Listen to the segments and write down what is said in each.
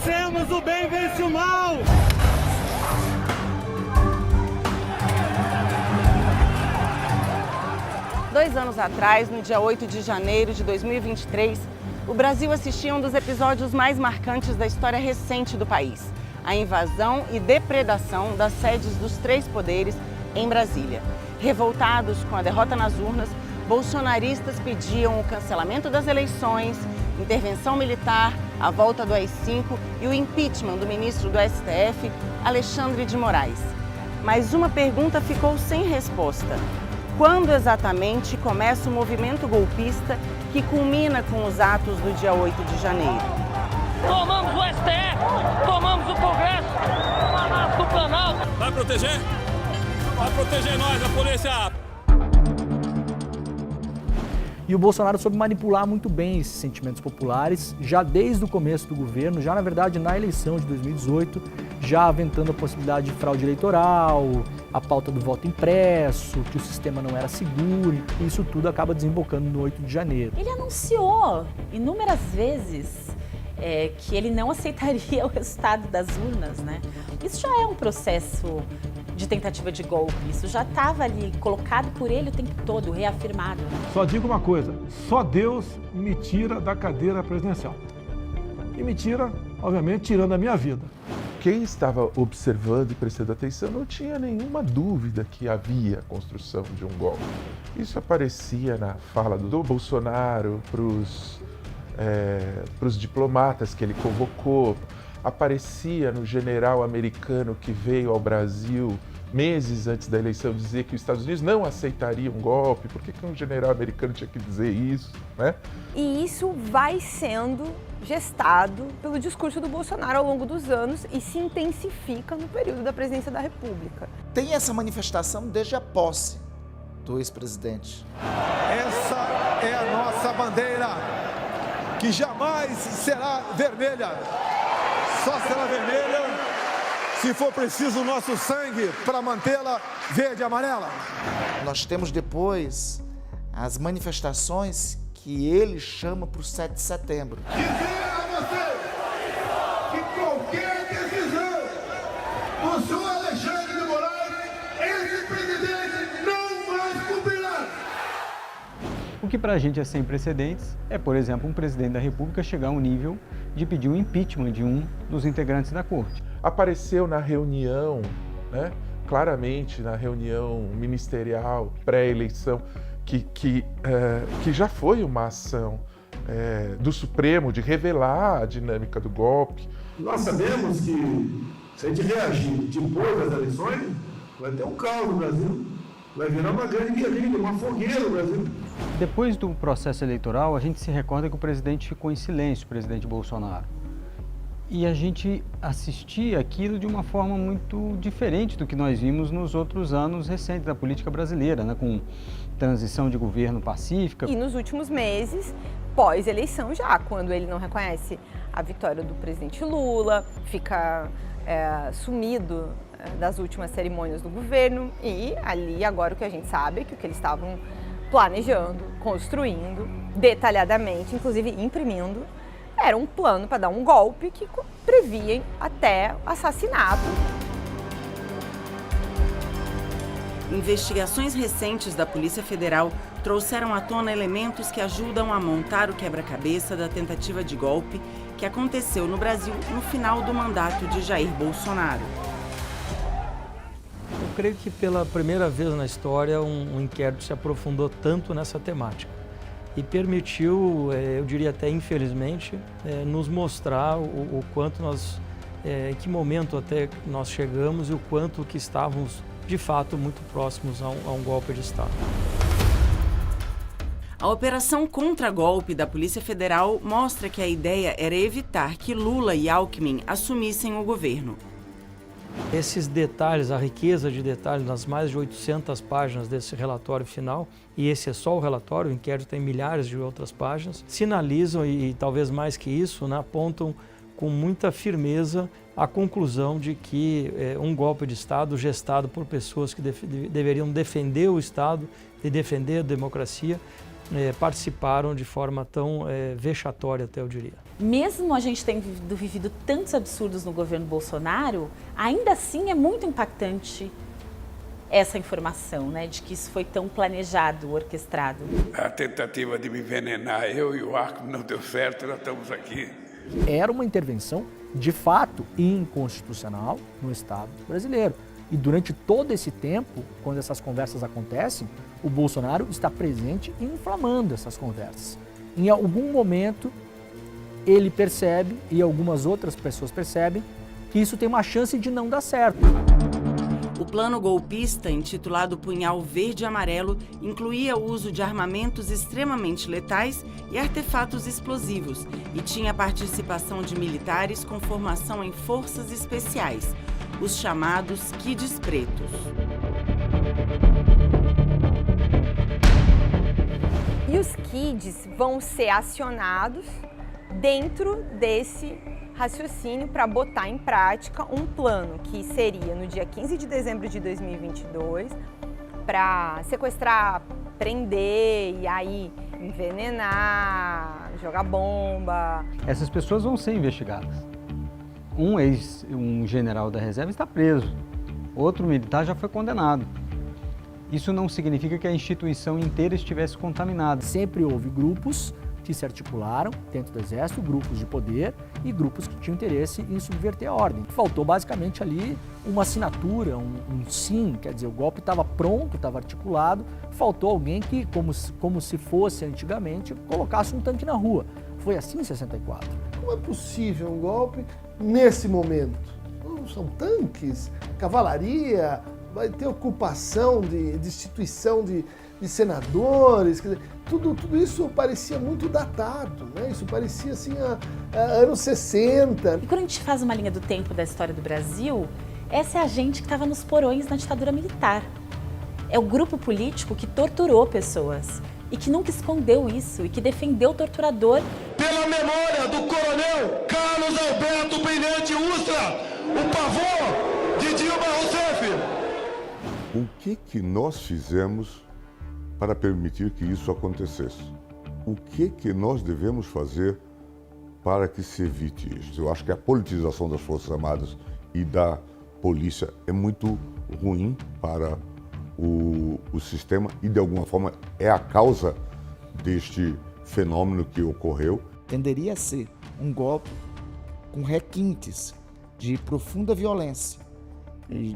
Vencemos, o bem vence o mal! Dois anos atrás, no dia 8 de janeiro de 2023, o Brasil assistia a um dos episódios mais marcantes da história recente do país: a invasão e depredação das sedes dos três poderes em Brasília. Revoltados com a derrota nas urnas, bolsonaristas pediam o cancelamento das eleições, intervenção militar, a volta do AI-5 e o impeachment do ministro do STF, Alexandre de Moraes. Mas uma pergunta ficou sem resposta: quando exatamente começa o movimento golpista que culmina com os atos do dia 8 de janeiro? Tomamos o STF, tomamos o Congresso, o Palácio do Planalto. Vai proteger? Vai proteger nós, a polícia! E o Bolsonaro soube manipular muito bem esses sentimentos populares, já desde o começo do governo, já na verdade na eleição de 2018, já aventando a possibilidade de fraude eleitoral, a pauta do voto impresso, que o sistema não era seguro, e isso tudo acaba desembocando no 8 de janeiro. Ele anunciou inúmeras vezes que ele não aceitaria o resultado das urnas, né? Isso já é um processo de tentativa de golpe, isso já estava ali colocado por ele o tempo todo, reafirmado. Só digo uma coisa, só Deus me tira da cadeira presidencial. E me tira, obviamente, tirando a minha vida. Quem estava observando e prestando atenção não tinha nenhuma dúvida que havia a construção de um golpe. Isso aparecia na fala do Bolsonaro para os diplomatas que ele convocou, aparecia no general americano que veio ao Brasil meses antes da eleição dizer que os Estados Unidos não aceitariam um golpe. Por que um general americano tinha que dizer isso, né? E isso vai sendo gestado pelo discurso do Bolsonaro ao longo dos anos e se intensifica no período da presidência da República. Tem essa manifestação desde a posse do ex-presidente. Essa é a nossa bandeira, que jamais será vermelha. Só será vermelha se for preciso o nosso sangue para mantê-la verde e amarela. Nós temos depois as manifestações que ele chama para o 7 de setembro. Dizer a você que qualquer decisão do senhor Alexandre de Moraes, esse presidente não mais cumprirá. O que para a gente é sem precedentes é, por exemplo, um presidente da República chegar ao nível de pedir o impeachment de um dos integrantes da corte. Apareceu na reunião, né, claramente na reunião ministerial pré-eleição, que já foi uma ação do Supremo de revelar a dinâmica do golpe. Nós sabemos que se a gente reagir depois das eleições, vai ter um caos no Brasil. Vai virar uma grande guerrilha, uma fogueira no Brasil. Depois do processo eleitoral, a gente se recorda que o presidente ficou em silêncio, o presidente Bolsonaro. E a gente assistia aquilo de uma forma muito diferente do que nós vimos nos outros anos recentes da política brasileira, né? Com transição de governo pacífica. E nos últimos meses, pós-eleição já, quando ele não reconhece a vitória do presidente Lula, fica sumido das últimas cerimônias do governo, e ali agora o que a gente sabe é que o que eles estavam planejando, construindo, detalhadamente, inclusive imprimindo, era um plano para dar um golpe que previa até assassinato. Investigações recentes da Polícia Federal trouxeram à tona elementos que ajudam a montar o quebra-cabeça da tentativa de golpe que aconteceu no Brasil no final do mandato de Jair Bolsonaro. Eu creio que pela primeira vez na história um inquérito se aprofundou tanto nessa temática e permitiu, eu diria até infelizmente, nos mostrar o quanto nós, em que momento até nós chegamos e o quanto que estávamos de fato muito próximos a um golpe de Estado. A operação contra-golpe da Polícia Federal mostra que a ideia era evitar que Lula e Alckmin assumissem o governo. Esses detalhes, a riqueza de detalhes nas mais de 800 páginas desse relatório final, e esse é só o relatório, o inquérito tem milhares de outras páginas, sinalizam, e talvez mais que isso, né, apontam com muita firmeza a conclusão de que um golpe de Estado gestado por pessoas que deveriam defender o Estado e defender a democracia participaram de forma tão vexatória, até eu diria. Mesmo a gente tendo vivido tantos absurdos no governo Bolsonaro, ainda assim é muito impactante essa informação, né, de que isso foi tão planejado, orquestrado. A tentativa de me envenenar, eu e o Arco, não deu certo, nós estamos aqui. Era uma intervenção, de fato, inconstitucional no Estado brasileiro. E durante todo esse tempo, quando essas conversas acontecem, o Bolsonaro está presente e inflamando essas conversas. Em algum momento, ele percebe, e algumas outras pessoas percebem, que isso tem uma chance de não dar certo. O plano golpista, intitulado Punhal Verde e Amarelo, incluía o uso de armamentos extremamente letais e artefatos explosivos e tinha a participação de militares com formação em forças especiais, os chamados Kids Pretos. E os Kids vão ser acionados dentro desse raciocínio para botar em prática um plano que seria no dia 15 de dezembro de 2022 para sequestrar, prender e aí envenenar, jogar bomba. Essas pessoas vão ser investigadas. Um general da reserva está preso, outro militar já foi condenado. Isso não significa que a instituição inteira estivesse contaminada. Sempre houve grupos que se articularam dentro do Exército, grupos de poder e grupos que tinham interesse em subverter a ordem. Faltou basicamente ali uma assinatura, um sim, quer dizer, o golpe estava pronto, estava articulado, faltou alguém que, como se fosse antigamente, colocasse um tanque na rua. Foi assim em 64. Como é possível um golpe nesse momento? Não são tanques, cavalaria, vai ter ocupação de instituição de senadores, quer dizer, tudo isso parecia muito datado, né? Isso parecia assim anos 60. E quando a gente faz uma linha do tempo da história do Brasil, essa é a gente que estava nos porões na ditadura militar. É o grupo político que torturou pessoas e que nunca escondeu isso e que defendeu o torturador. Pela memória do coronel Carlos Alberto Brilhante Ustra, o pavor de Dilma Rousseff. O que nós fizemos para permitir que isso acontecesse? O que nós devemos fazer para que se evite isso? Eu acho que a politização das Forças Armadas e da polícia é muito ruim para o sistema e, de alguma forma, é a causa deste fenômeno que ocorreu. Tenderia a ser um golpe com requintes de profunda violência e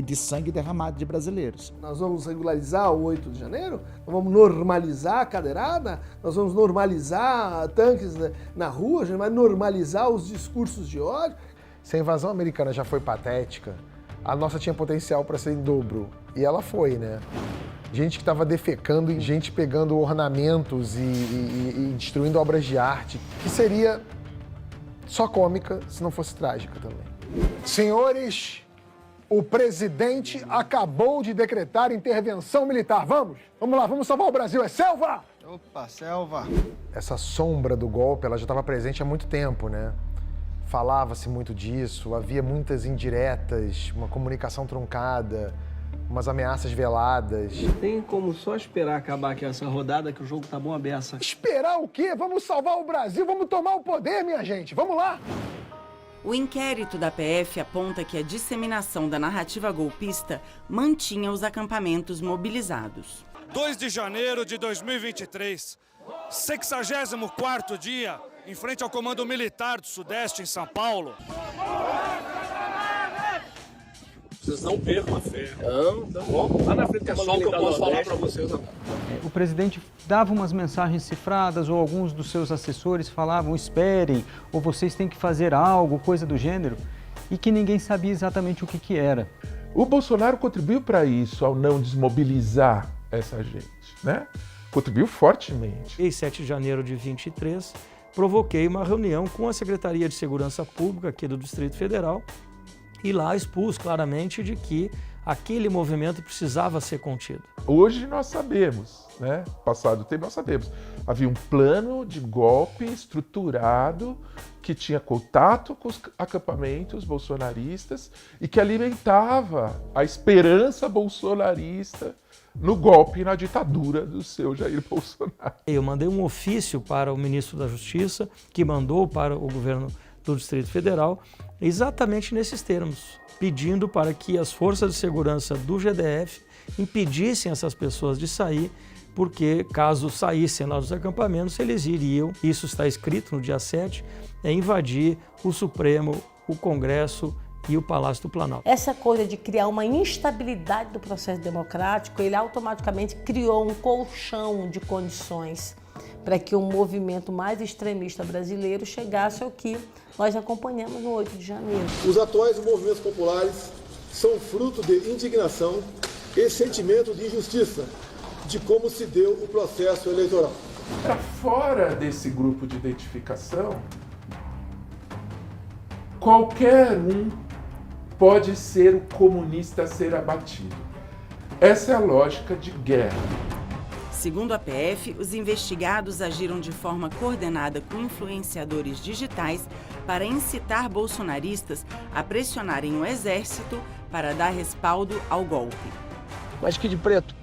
de sangue derramado de brasileiros. Nós vamos regularizar o 8 de janeiro, nós vamos normalizar a cadeirada, nós vamos normalizar tanques na rua, a gente vai normalizar os discursos de ódio. Se a invasão americana já foi patética, a nossa tinha potencial para ser em dobro. E ela foi, né? Gente que estava defecando, gente pegando ornamentos e destruindo obras de arte, que seria só cômica se não fosse trágica também. Senhores, o presidente acabou de decretar intervenção militar. Vamos lá, vamos salvar o Brasil. É selva! Opa, selva! Essa sombra do golpe, ela já estava presente há muito tempo, né? Falava-se muito disso, havia muitas indiretas, uma comunicação truncada, umas ameaças veladas. Tem como só esperar acabar aqui essa rodada que o jogo tá bom a beça. Esperar o quê? Vamos salvar o Brasil, vamos tomar o poder, minha gente. Vamos lá! O inquérito da PF aponta que a disseminação da narrativa golpista mantinha os acampamentos mobilizados. 2 de janeiro de 2023, 64º dia, em frente ao Comando Militar do Sudeste, em São Paulo. Vocês não percam a fé. Não. Lá na frente é só o que eu posso falar para vocês. O presidente dava umas mensagens cifradas ou alguns dos seus assessores falavam esperem, ou vocês têm que fazer algo, coisa do gênero, e que ninguém sabia exatamente o que era. O Bolsonaro contribuiu para isso, ao não desmobilizar essa gente, né? Contribuiu fortemente. Em 7 de janeiro de 23, provoquei uma reunião com a Secretaria de Segurança Pública aqui do Distrito Federal e lá expus claramente de que aquele movimento precisava ser contido. Hoje nós sabemos, né? Passado o tempo nós sabemos. Havia um plano de golpe estruturado que tinha contato com os acampamentos bolsonaristas e que alimentava a esperança bolsonarista no golpe e na ditadura do seu Jair Bolsonaro. Eu mandei um ofício para o ministro da Justiça, que mandou para o governo do Distrito Federal, exatamente nesses termos, pedindo para que as forças de segurança do GDF impedissem essas pessoas de sair, porque caso saíssem lá dos acampamentos, eles iriam, isso está escrito no dia 7, invadir o Supremo, o Congresso e o Palácio do Planalto. Essa coisa de criar uma instabilidade do processo democrático, ele automaticamente criou um colchão de condições para que um movimento mais extremista brasileiro chegasse ao que nós acompanhamos no 8 de janeiro. Os atuais movimentos populares são fruto de indignação e sentimento de injustiça de como se deu o processo eleitoral. Para fora desse grupo de identificação, qualquer um pode ser o comunista a ser abatido. Essa é a lógica de guerra. Segundo a PF, os investigados agiram de forma coordenada com influenciadores digitais para incitar bolsonaristas a pressionarem o exército para dar respaldo ao golpe. Mas Kid Preto,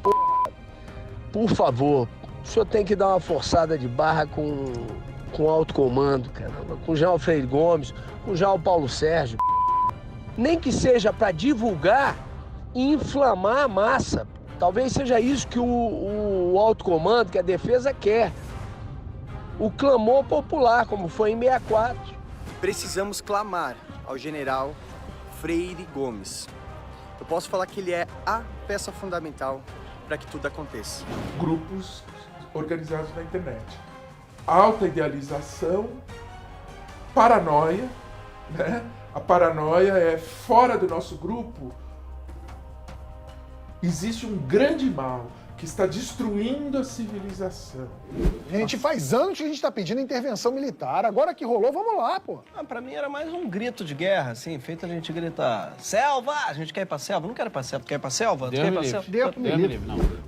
por favor, o senhor tem que dar uma forçada de barra com o alto comando, caramba, com o General Freire Gomes, com o General Paulo Sérgio. Nem que seja para divulgar e inflamar a massa. Talvez seja isso que o alto comando, que a defesa quer. O clamor popular, como foi em 64. Precisamos clamar ao general Freire Gomes. Eu posso falar que ele é a peça fundamental para que tudo aconteça. Grupos organizados na internet. Alta idealização, paranoia, né? A paranoia é fora do nosso grupo. Existe um grande mal que está destruindo a civilização. Gente, faz anos que a gente está pedindo intervenção militar. Agora que rolou, vamos lá, pô. Pra mim era mais um grito de guerra, assim, feito a gente gritar: selva! A gente quer ir pra selva? Não quero ir pra selva. Tu quer ir pra selva? Tu quer ir pra selva? Deus me livre.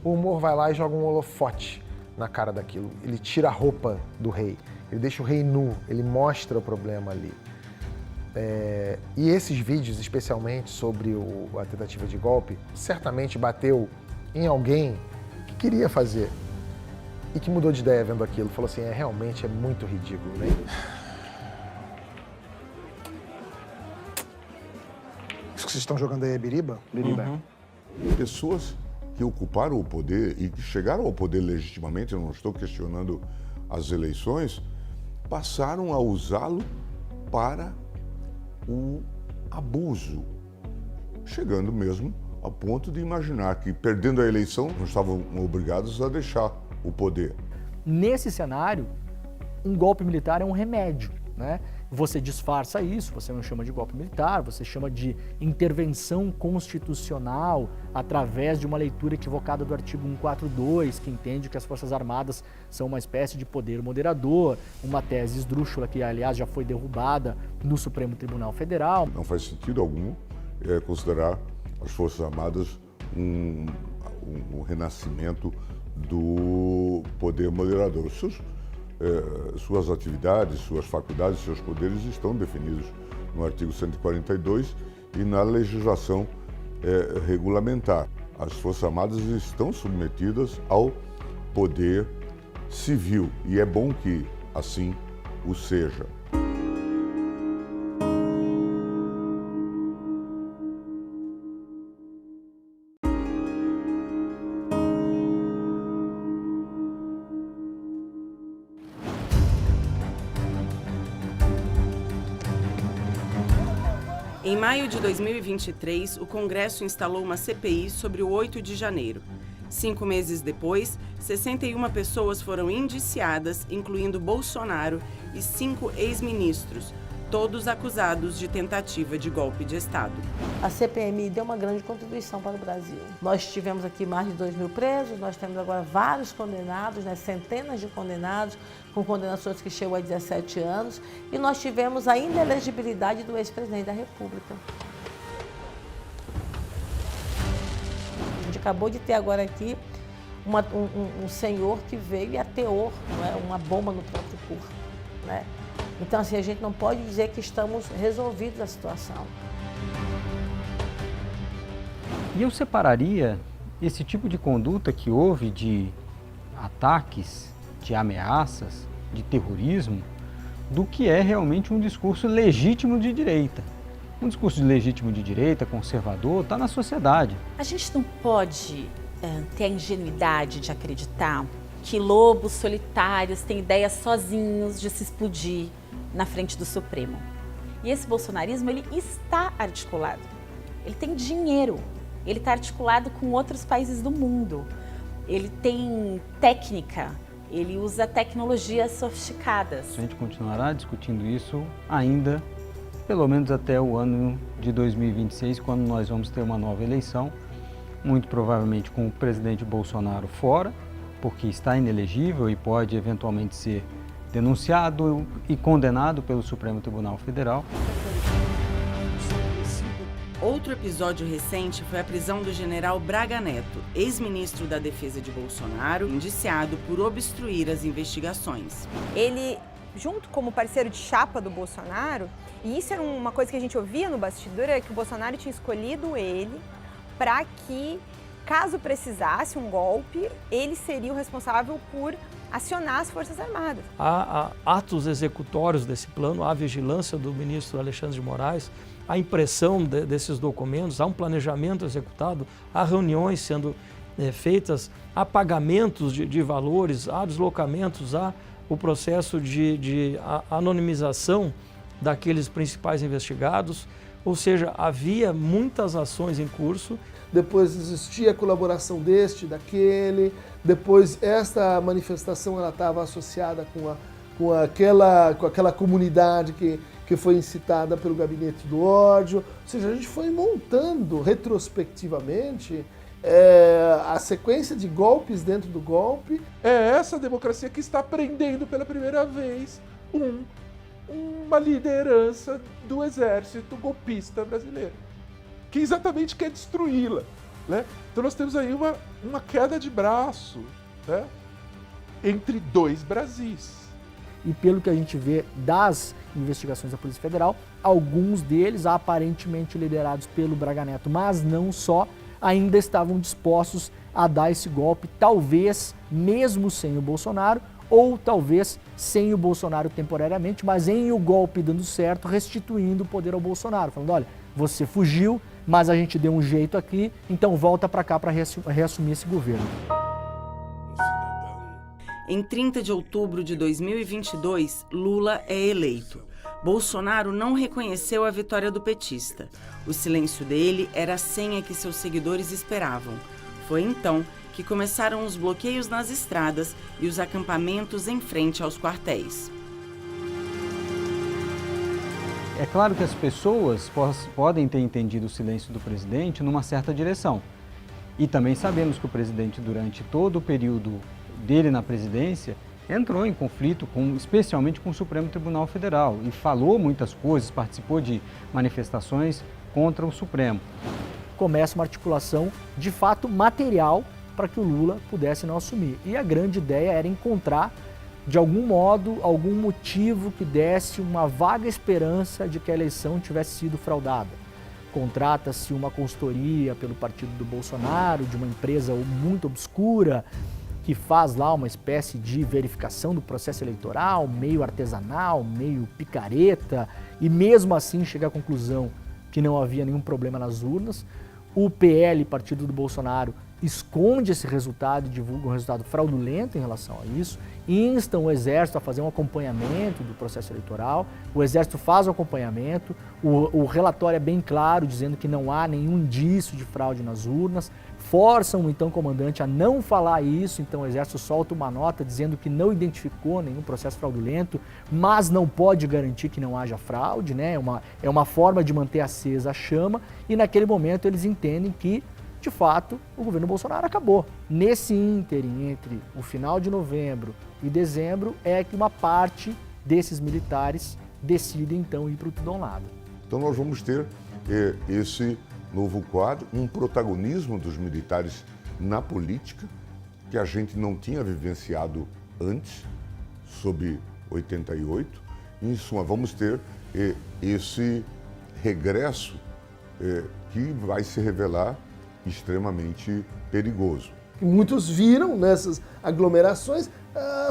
O humor vai lá e joga um holofote na cara daquilo. Ele tira a roupa do rei. Ele deixa o rei nu. Ele mostra o problema ali. E esses vídeos, especialmente sobre a tentativa de golpe, certamente bateu em alguém que queria fazer e que mudou de ideia vendo aquilo. Falou assim, realmente é muito ridículo, né? Isso que vocês estão jogando aí é biriba? Biriba. Uhum. Pessoas que ocuparam o poder e que chegaram ao poder legitimamente, eu não estou questionando as eleições, passaram a usá-lo para o abuso, chegando mesmo ao ponto de imaginar que, perdendo a eleição, não estavam obrigados a deixar o poder. Nesse cenário, um golpe militar é um remédio, né? Você disfarça isso, você não chama de golpe militar, você chama de intervenção constitucional através de uma leitura equivocada do artigo 142, que entende que as Forças Armadas são uma espécie de poder moderador, uma tese esdrúxula que, aliás, já foi derrubada no Supremo Tribunal Federal. Não faz sentido algum considerar as Forças Armadas um renascimento do poder moderador. Suas atividades, suas faculdades, seus poderes estão definidos no artigo 142 e na legislação regulamentar. As Forças Armadas estão submetidas ao poder civil e é bom que assim o seja. Em maio de 2023, o Congresso instalou uma CPI sobre o 8 de janeiro. 5 meses depois, 61 pessoas foram indiciadas, incluindo Bolsonaro e 5 ex-ministros, todos acusados de tentativa de golpe de Estado. A CPMI deu uma grande contribuição para o Brasil. Nós tivemos aqui mais de 2.000 presos, nós temos agora vários condenados, né, centenas de condenados, com condenações que chegam a 17 anos, e nós tivemos a inelegibilidade do ex-presidente da República. acabou de ter agora aqui um senhor que veio e ateou, não é, uma bomba no próprio corpo, né? Então, assim, a gente não pode dizer que estamos resolvidos a situação. E eu separaria esse tipo de conduta que houve de ataques, de ameaças, de terrorismo, do que é realmente um discurso legítimo de direita. Um discurso legítimo de direita, conservador, está na sociedade. A gente não pode ter a ingenuidade de acreditar que lobos solitários têm ideias sozinhos de se explodir na frente do Supremo. E esse bolsonarismo, ele está articulado. Ele tem dinheiro, ele está articulado com outros países do mundo. Ele tem técnica, ele usa tecnologias sofisticadas. A gente continuará discutindo isso ainda, pelo menos até o ano de 2026, quando nós vamos ter uma nova eleição, muito provavelmente com o presidente Bolsonaro fora, porque está inelegível e pode eventualmente ser denunciado e condenado pelo Supremo Tribunal Federal. Outro episódio recente foi a prisão do general Braga Neto, ex-ministro da Defesa de Bolsonaro, indiciado por obstruir as investigações. Ele, junto como parceiro de chapa do Bolsonaro, e isso era uma coisa que a gente ouvia no bastidor, é que o Bolsonaro tinha escolhido ele para que, caso precisasse um golpe, ele seria o responsável por acionar as Forças Armadas. Há atos executórios desse plano, há vigilância do ministro Alexandre de Moraes, há impressão desses documentos, há um planejamento executado, há reuniões sendo feitas, há pagamentos de valores, há deslocamentos, há o processo de anonimização daqueles principais investigados, ou seja, havia muitas ações em curso. Depois existia a colaboração daquele, depois esta manifestação ela estava associada com aquela comunidade que foi incitada pelo gabinete do ódio. Ou seja, a gente foi montando retrospectivamente a sequência de golpes dentro do golpe. É essa democracia que está prendendo pela primeira vez uma liderança do exército golpista brasileiro, que exatamente quer destruí-la, né? Então nós temos aí uma queda de braço, né, entre dois Brasis. E pelo que a gente vê das investigações da Polícia Federal, alguns deles aparentemente liderados pelo Braga Neto, mas não só, ainda estavam dispostos a dar esse golpe, talvez mesmo sem o Bolsonaro, ou talvez sem o Bolsonaro temporariamente, mas em o golpe dando certo, restituindo o poder ao Bolsonaro, falando, olha, você fugiu, mas a gente deu um jeito aqui, então volta para cá para reassumir esse governo. Em 30 de outubro de 2022, Lula é eleito. Bolsonaro não reconheceu a vitória do petista. O silêncio dele era a senha que seus seguidores esperavam. Foi então que começaram os bloqueios nas estradas e os acampamentos em frente aos quartéis. É claro que as pessoas podem ter entendido o silêncio do presidente numa certa direção. E também sabemos que o presidente, durante todo o período dele na presidência, entrou em conflito, especialmente com o Supremo Tribunal Federal, e falou muitas coisas, participou de manifestações contra o Supremo. Começa uma articulação, de fato, material para que o Lula pudesse não assumir. E a grande ideia era encontrar, de algum modo, algum motivo que desse uma vaga esperança de que a eleição tivesse sido fraudada. Contrata-se uma consultoria pelo partido do Bolsonaro, de uma empresa muito obscura, que faz lá uma espécie de verificação do processo eleitoral, meio artesanal, meio picareta, e mesmo assim chega à conclusão que não havia nenhum problema nas urnas. O PL, partido do Bolsonaro, esconde esse resultado e divulga um resultado fraudulento em relação a isso, instam o Exército a fazer um acompanhamento do processo eleitoral, o Exército faz o acompanhamento, o relatório é bem claro, dizendo que não há nenhum indício de fraude nas urnas, forçam o então comandante a não falar isso, então o Exército solta uma nota dizendo que não identificou nenhum processo fraudulento, mas não pode garantir que não haja fraude, né? É uma forma de manter acesa a chama, e naquele momento eles entendem que, de fato, o governo Bolsonaro acabou. Nesse ínterim, entre o final de novembro e dezembro, é que uma parte desses militares decide então ir para o tudo ou nada. Então nós vamos ter esse novo quadro, um protagonismo dos militares na política que a gente não tinha vivenciado antes, sob 88. Em suma, vamos ter esse regresso que vai se revelar extremamente perigoso. E muitos viram nessas aglomerações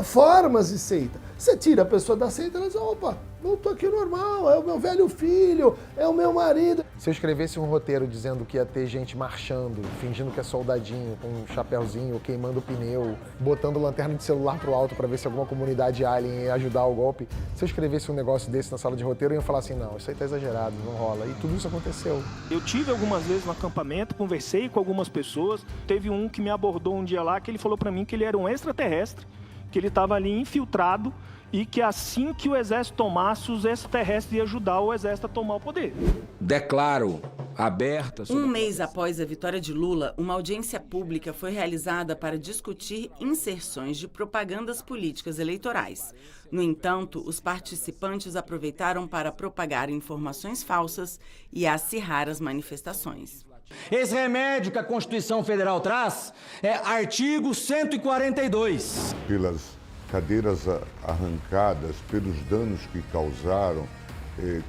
formas de seita. Você tira a pessoa da seita e ela diz, opa, voltou aqui normal, é o meu velho filho, é o meu marido. Se eu escrevesse um roteiro dizendo que ia ter gente marchando, fingindo que é soldadinho, com um chapéuzinho, queimando o pneu, botando lanterna de celular pro alto para ver se alguma comunidade alien ia ajudar o golpe, se eu escrevesse um negócio desse na sala de roteiro, eu ia falar assim, não, isso aí tá exagerado, não rola. E tudo isso aconteceu. Eu tive algumas vezes no acampamento, conversei com algumas pessoas, teve um que me abordou um dia lá, que ele falou para mim que ele era um extraterrestre, que ele estava ali infiltrado e que assim que o exército tomasse, os extraterrestres iam ajudar o exército a tomar o poder. Declaro aberta... Um mês após a vitória de Lula, uma audiência pública foi realizada para discutir inserções de propagandas políticas eleitorais. No entanto, os participantes aproveitaram para propagar informações falsas e acirrar as manifestações. Esse remédio que a Constituição Federal traz é artigo 142. Pelas cadeiras arrancadas, pelos danos que causaram,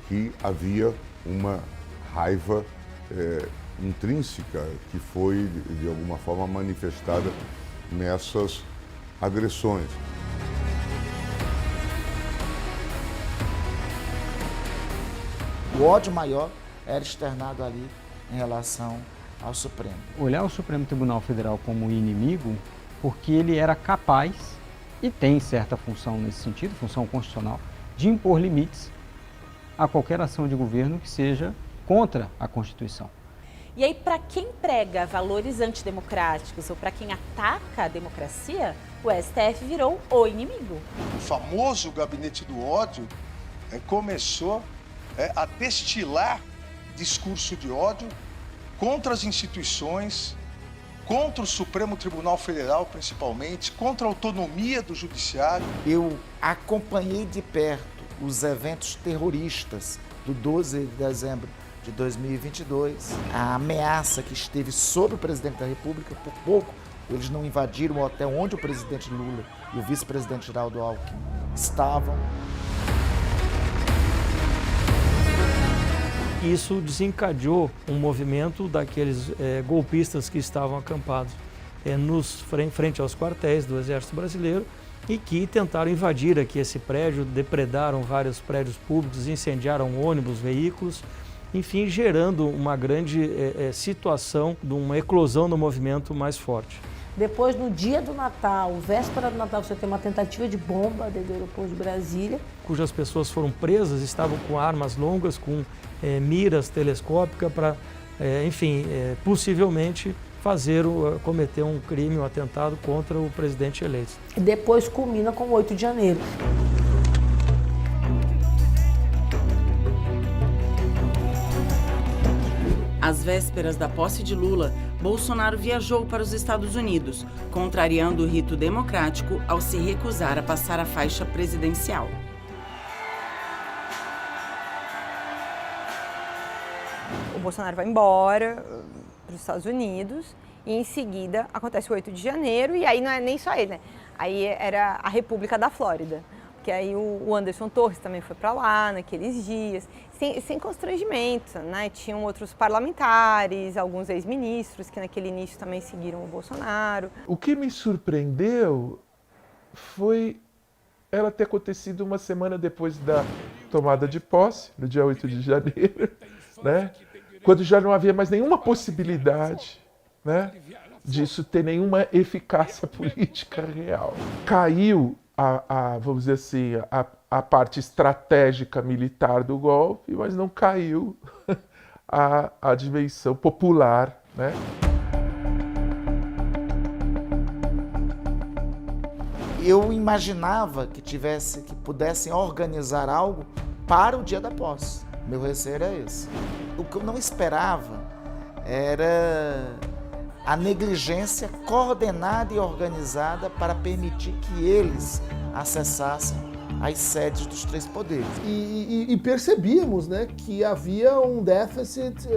que havia uma raiva intrínseca que foi, de alguma forma, manifestada nessas agressões. O ódio maior era externado ali em relação ao Supremo. Olhar o Supremo Tribunal Federal como inimigo porque ele era capaz, e tem certa função nesse sentido, função constitucional, de impor limites a qualquer ação de governo que seja contra a Constituição. E aí, para quem prega valores antidemocráticos ou para quem ataca a democracia, o STF virou o inimigo. O famoso gabinete do ódio começou a destilar discurso de ódio contra as instituições, contra o Supremo Tribunal Federal, principalmente, contra a autonomia do Judiciário. Eu acompanhei de perto os eventos terroristas do 12 de dezembro de 2022, a ameaça que esteve sobre o presidente da República. Por pouco, eles não invadiram o hotel onde o presidente Lula e o vice-presidente Geraldo Alckmin estavam. Isso desencadeou um movimento daqueles golpistas que estavam acampados frente aos quartéis do Exército Brasileiro e que tentaram invadir aqui esse prédio, depredaram vários prédios públicos, incendiaram ônibus, veículos, enfim, gerando uma grande situação de uma eclosão do movimento mais forte. Depois, no dia do Natal, véspera do Natal, você tem uma tentativa de bomba dentro do aeroporto de Brasília. Cujas pessoas foram presas, estavam com armas longas, com miras telescópicas para, possivelmente cometer um crime, um atentado contra o presidente eleito. E depois culmina com o 8 de janeiro. Às vésperas da posse de Lula, Bolsonaro viajou para os Estados Unidos, contrariando o rito democrático ao se recusar a passar a faixa presidencial. O Bolsonaro vai embora para os Estados Unidos e em seguida acontece o 8 de janeiro e aí não é nem só ele, né? Aí era a República da Flórida. Porque aí o Anderson Torres também foi para lá naqueles dias, sem constrangimento, né? Tinham outros parlamentares, alguns ex-ministros que naquele início também seguiram o Bolsonaro. O que me surpreendeu foi ela ter acontecido uma semana depois da tomada de posse, no dia 8 de janeiro, né? Quando já não havia mais nenhuma possibilidade, né, disso ter nenhuma eficácia política real. Caiu vamos dizer assim, a parte estratégica militar do golpe, mas não caiu a dimensão popular, né? Eu imaginava que pudessem organizar algo para o dia da posse. Meu receio era esse. O que eu não esperava era a negligência coordenada e organizada para permitir que eles acessassem as sedes dos 3 poderes. E percebíamos, né, que havia um déficit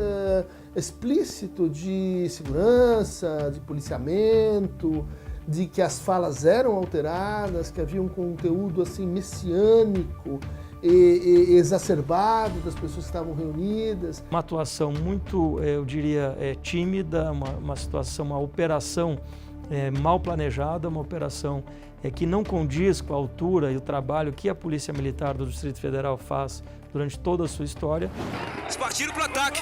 explícito de segurança, de policiamento, de que as falas eram alteradas, que havia um conteúdo assim messiânico e exacerbado das pessoas que estavam reunidas. Uma atuação muito, eu diria, tímida, uma situação, uma operação mal planejada, uma operação que não condiz com a altura e o trabalho que a Polícia Militar do Distrito Federal faz durante toda a sua história. Eles partiram para o ataque.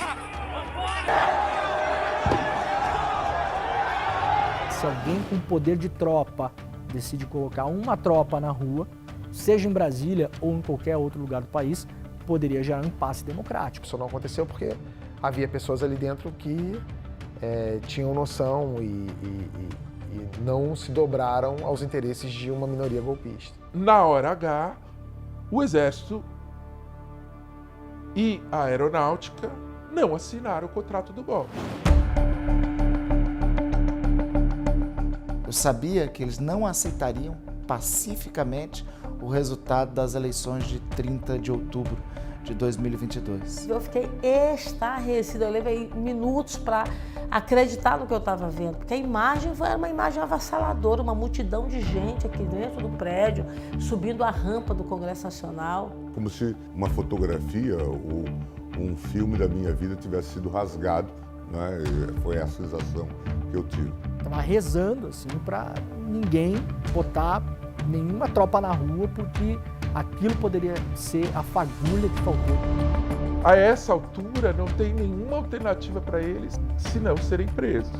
Se alguém com poder de tropa decide colocar uma tropa na rua, seja em Brasília ou em qualquer outro lugar do país, poderia gerar um impasse democrático. Isso não aconteceu porque havia pessoas ali dentro que tinham noção e não se dobraram aos interesses de uma minoria golpista. Na hora H, o Exército e a Aeronáutica não assinaram o contrato do golpe. Eu sabia que eles não aceitariam pacificamente o resultado das eleições de 30 de outubro de 2022. Eu fiquei estarrecida, eu levei minutos para acreditar no que eu estava vendo, porque a imagem era uma imagem avassaladora, uma multidão de gente aqui dentro do prédio, subindo a rampa do Congresso Nacional. Como se uma fotografia ou um filme da minha vida tivesse sido rasgado, né? Foi a sensação que eu tive. Estava rezando assim para ninguém botar nenhuma tropa na rua, porque aquilo poderia ser a fagulha que faltou. A essa altura não tem nenhuma alternativa para eles senão serem presos.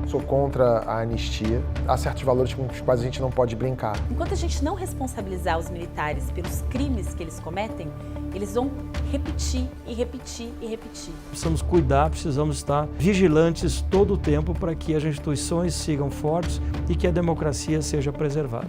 Sou contra a anistia. Há certos valores com os quais a gente não pode brincar. Enquanto a gente não responsabilizar os militares pelos crimes que eles cometem, eles vão repetir e repetir e repetir. Precisamos cuidar, precisamos estar vigilantes todo o tempo para que as instituições sigam fortes e que a democracia seja preservada.